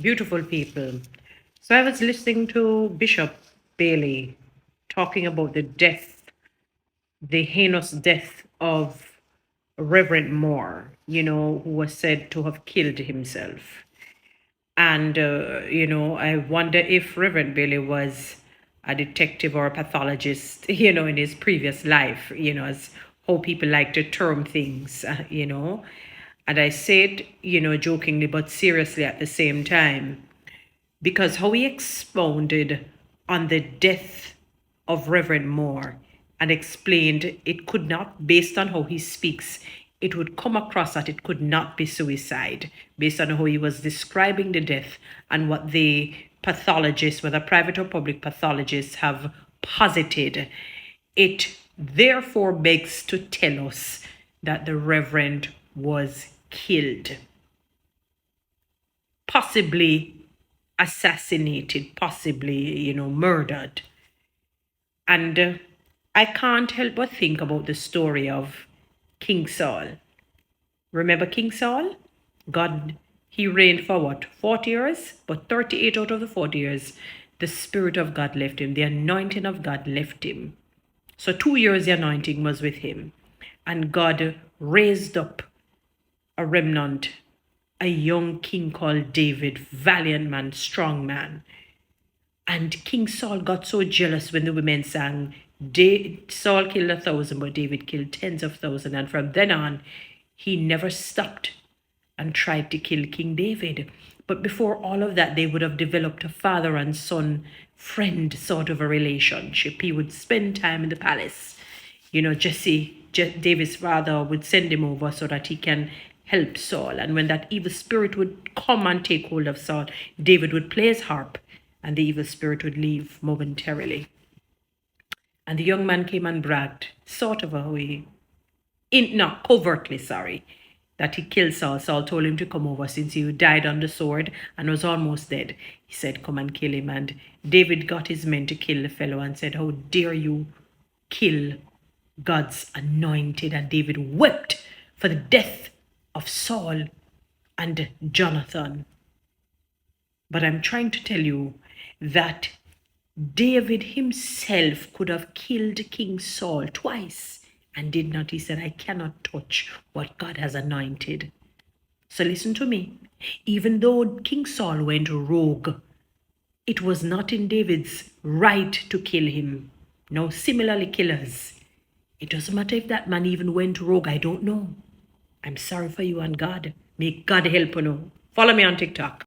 Beautiful people. So I was listening to Bishop Bailey talking about the heinous death of Reverend Moore, who was said to have killed himself. And, I wonder if Reverend Bailey was a detective or a pathologist, in his previous life, as how people like to term things, And I said, jokingly but seriously at the same time, because how he expounded on the death of Reverend Moore and explained it could not, based on how he speaks, it would come across that it could not be suicide, based on how he was describing the death and what the pathologists, whether private or public pathologists, have posited. It therefore begs to tell us that the Reverend was killed, possibly assassinated, possibly, murdered. And I can't help but think about the story of King Saul. Remember King Saul? God, he reigned for what? 40 years? But 38 out of the 40 years, the Spirit of God left him. The anointing of God left him. So 2 years the anointing was with him. And God raised up a remnant, a young king called David, valiant man, strong man. And King Saul got so jealous when the women sang, Saul killed 1,000, but David killed tens of thousands. And from then on, he never stopped and tried to kill King David. But before all of that, they would have developed a father and son friend sort of a relationship. He would spend time in the palace. David's father would send him over so that he can help Saul. And when that evil spirit would come and take hold of Saul, David would play his harp and the evil spirit would leave momentarily. And the young man came and bragged, sort of a way, not covertly, sorry, that he killed Saul. Saul told him to come over since he died on the sword and was almost dead. He said, come and kill him. And David got his men to kill the fellow and said, how dare you kill God's anointed? And David wept for the death of Saul and Jonathan. But I'm trying to tell you that David himself could have killed King Saul twice and did not. He said, I cannot touch what God has anointed. So listen to me. Even though King Saul went rogue, it was not in David's right to kill him. Now, similarly, killers, it doesn't matter if that man even went rogue. I don't know. I'm sorry for you and God. May God help you. Follow me on TikTok.